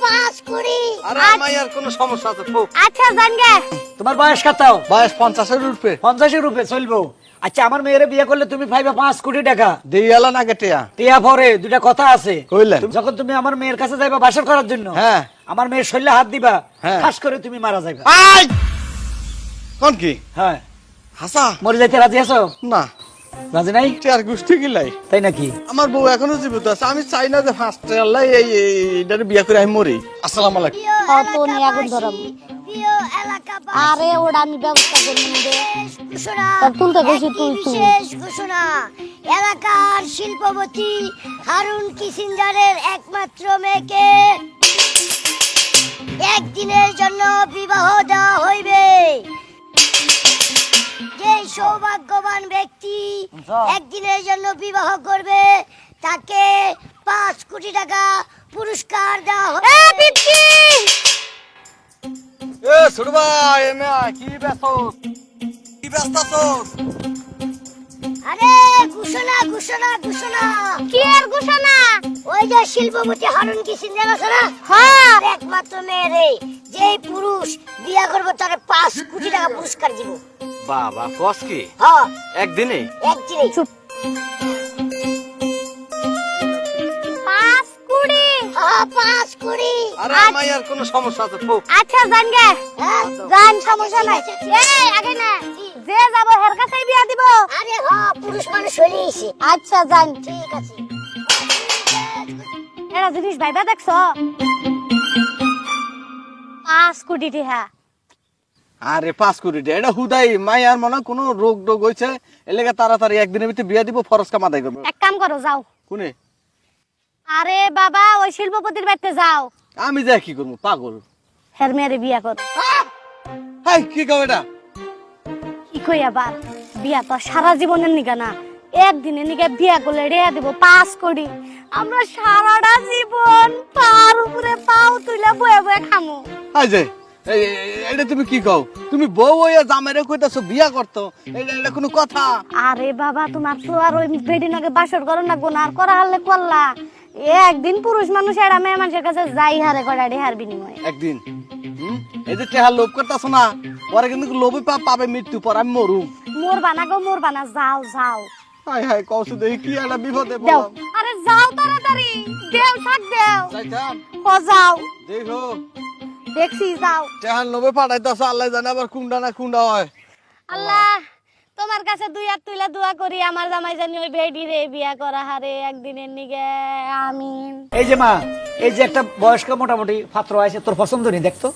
পাঁচ কুড়ি। আরে আমার আর কোনো সমস্যা আছে তো? আচ্ছা জানগে তোমার বয়স কত? বয়স 50-এর উপরে। 50-এর উপরে চলবো। আচ্ছা আমার মেয়েরে বিয়ে করলে তুমি পাইবে 5 কোটি টাকা। দেইয়ালা না গেটিয়া? টিয়া পরে দুটা কথা আছে। কইলেন? যখন তুমি আমার মেয়ের কাছে যাইবা বাসর করার জন্য, হ্যাঁ। আমার মেয়ের শরীরে হাত দিবা, হ্যাঁ। ঠাস করে তুমি মারা যাইবা। আই কোন কি হ্যাঁ। হাসা? মরে যাইতে রাজি আছো? না, রাজি নাই? টিয়ার গোষ্ঠী গিলাই। তাই নাকি? আমার বউ এখনো জীবিত আছে, আমি চাই না যে ফার্স্ট আল্লাহ এইটারে বিয়ে করে আমি মরি। আসসালামু আলাইকুম। কত নিয়ে আগুন ধরাবো? প্রিয় এলাকাবাসী, আরে ওটা আমি ব্যবস্থা করবো না রে। ঘোষণা, তার তুলতে গেছি তুই একটি তুই। বিশেষ ঘোষণা। এলাকার শিল্পপতি হারুন কিসিঞ্জারের একমাত্র মেয়েকে একদিনের জন্য বিবাহ দেওয়া হইবে। যে সৌভাগ্যবান ব্যক্তি একদিনের জন্য বিবাহ করবে তাকে 5 কোটি টাকা পুরস্কার দেওয়া হবে। এ ছোট ভাই, এমে কি ব্যস্ত? কি ব্যস্ত আছো? আরে ঘোষণা ঘোষণা ঘোষণা। কি আর ঘোষণা? ওই যে শিল্পপতি হারুন কিসিঞ্জার আছে না, হ্যাঁ। তার একমাত্র মেয়ে রে, যে পুরুষ বিয়া করবে তারে 5 কোটি টাকা পুরস্কার দিব। বাবা কস কি হ্যাঁ একদিনে? একদিনে। চুপ। 5 কোটি। হ্যাঁ 5 কোটি। আরে আমার আর কোনো সমস্যা আছে তো? আচ্ছা জানগে, হ্যাঁ জান সমস্যা নাই। ঠিক আছে, ঠিক আছে। এই আগে না, যে যাব হের কাছেই বিয়া দিব। আরে হ্যাঁ পুরুষ মানুষ হইলেইছে। আচ্ছা জান, ঠিক আছে। এরা জিনিস ভাইবা দেখছো? 5 কোটি টিহা। আরে 5 কোটি টাকা এটা হুদাই মায়ার মনে হয় কোনো রোগ টোগ হইছে, এলাকা তাড়াতাড়ি একদিনের ভিতরে বিয়ে দিব, ফরজ কাম আদায় করবো। এক কাম করো যাও। কোনে? আরে বাবা ওই শিল্পপতির বাড়িতে যাও, আমি যাই কি করবো? পাগল। হের মেয়েরে বিয়া করো। হাই কি কও এটা? কি কই আবার, বিয়া তো আর সারা জীবনের নিগা না, একদিনের নিগা বিয়া করলে রেয়া দিব 5 কোটি। আমরা সারাটা জীবন পার উপরে পাও তুইলা বয়ে বয়ে খামু। হাই যে এটা তুমি কি কও? তুমি বউ হইয়া জামাইরে কইতাছো বিয়া করতো, এটা কোনো কথা? আরে বাবা তোমার তো আর ওই বেডিন আগে বাসর করো না গোনা আর করা হারলে করলা। একদিন পুরুষ মানুষ এরা মেয়ে মানুষের কাছে যাই হারে করা হার বিনিময়। একদিন এই যে টেহা লোভ করতেছো না, পরে কিন্তু লোভে পাবে মৃত্যু, পর আমি মরুম। মোর বানা গো মোর বানা, যাও যাও। হাই হাই কওছো দেখি কি একটা বিপদে দেও, পড়লাম। আরে যাও তাড়াতাড়ি, দেও শাক দেও। যাইতাম ও যাও, দেখো দেখছি যাও। টেহার লোভে পাঠাইতেছো, আল্লাহ জানে আবার কোনটা না কোনটা হয়। আল্লাহ তোমার কাছে দুই হাত তুইলা দোয়া করি আমার জামাই জানি ওই বেডি রে বিয়া করা হারে একদিনের নিগে। আমিন। এই যে মা, এই যে একটা বয়স্ক মোটামুটি পাত্র আছে, তোর পছন্দ নেই দেখতো?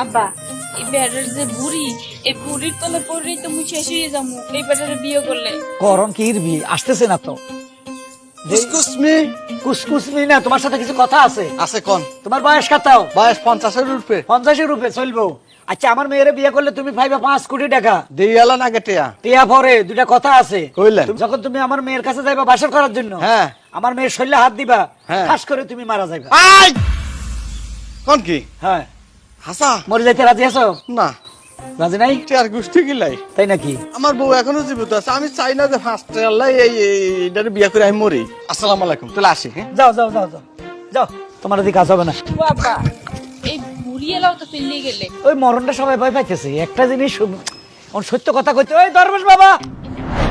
আব্বা এই বেড়ার যে বুড়ি, এই বুড়ির তলে পড়লেই তো মুই শেষ হয়ে যাবো এই বেড়ারে বিয়ে করলে। করণ কি বিয়ে আসতেছে না তো? Excuse me. কুসকুসমি না, তোমার সাথে কিছু কথা আছে। আছে কোন? তোমার বয়স কত? বয়স 50-এর উপরে। 50-এর উপরে চলবো। আচ্ছা আমার মেয়েরে বিয়ে করলে তুমি পাইবে 5 কোটি টাকা। দেইয়ালা না গেটিয়া? টিয়া পরে দুটা কথা আছে। কইলেন? যখন তুমি আমার মেয়ের কাছে যাইবা বাসর করার জন্য, হ্যাঁ। আমার মেয়ের শরীরে হাত দিবা, হ্যাঁ। ঠাস করে তুমি মারা যাইবা। আই কোন কি হ্যাঁ। হাসা? মরে যাইতে রাজি আছো? না, রাজি নাই? টিয়ার গোষ্ঠী গিলাই। তাই নাকি? আমার বউ এখনো জীবিত আছে, আমি চাই না যে ফার্স্ট আল্লাহ এইটারে বিয়ে করে আমি মরি। আসসালামু আলাইকুম, তাহলে আসি। হ্যাঁ যাও যাও যাও যাও যাও, তোমার এদিকে কাজ হবে না। ও আব্বা এই বুড়ি এলাও তো ফেললে গেলে। ওই মরণটা সবাই ভয় পাইতেছে, একটা জিনিস সত্য কথা কইতে। ওই দরবেশ বাবা,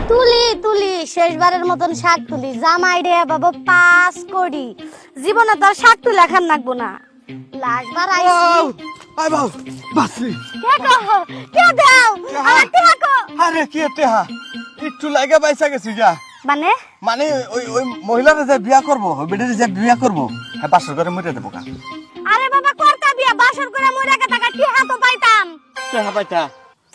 তুলি তুলি শেষবারের মতন শাক তুলি, জামাই রে বাবা 5 কোটি। জীবনে তো আর শাক তুলা খান লাগবো না। লাস্টবার আইছি। আই বাউ বাসি। দেখো কে দাও আমার দেখো। আরে কি টেহা একটু লাগা বাইসা গেছি যা। মানে মানে ওই ওই মহিলারে যে বিয়া করব, ওই বেটারে যে বিয়া করব, হ্যাঁ বাসর করে মরে দেবো কা। আরে বাবা করতা বিয়া বাসর করে মইরা কে টাকা টিহা তো পাইতাম। টেহা পাইতা?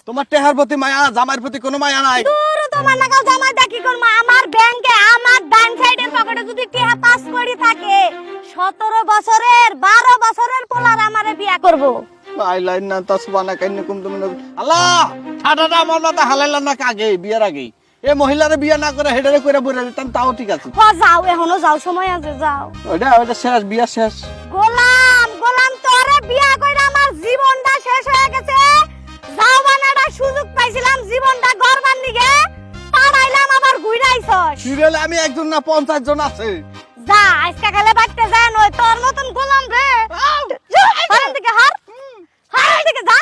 তোমার টেহার প্রতি মায়া, জামাইয়ের প্রতি কোনো মায়া নাই? দূর তোমার নাগাল জামাই দেখি করমা, আমার ব্যাংকে আমার ডান সাইডের পকেটে যদি টিহা 5 কোটি থাকে, 17 বছরের 12 বছরের পোলার আমারে বিয়া করব। লাই লাইন না তাসবানা কাইন্নাকুম তুমি। আল্লাহ ঠাডাটা আমার মাথা হালাইলা না কাগে বিয়ার আগে। এ মহিলারে বিয়া না করে হেডারে কইরা বইরা দিতাম তাও ঠিক আছে। হ যাও, এখনো যাও, সময় আছে যাও। ওইটা শেষ, বিয়া শেষ। গোলাম গোলাম তোরে বিয়া কইরা আমার জীবনটা শেষ হয়ে গেছে। যাও বানাটা সুযোগ পাইছিলাম জীবনটা গড়বার নিগে, পাড়াইলাম আবার ঘুরাইছস। সিরিয়ালে আমি একজন না 50 জন আছে। যা আজকে গেলে বাড়তে যায় নয় তোর মতন গোলাম রে হার থেকে হার হার থেকে যা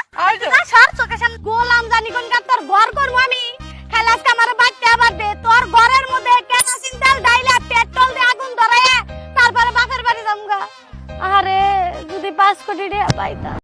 যা সার চোখে সামনে গোলাম জানি কোন কার তোর ঘর করবো আমি খালি আজকে আমার বাড়তে আবার দে তোর ঘরের মধ্যে কেরোসিন তেল ডাইলে পেট্রোল দিয়ে আগুন ধরায় তারপরে বাপের বাড়ি যামগা আরে যদি 5 কোটি টাকা পাইতা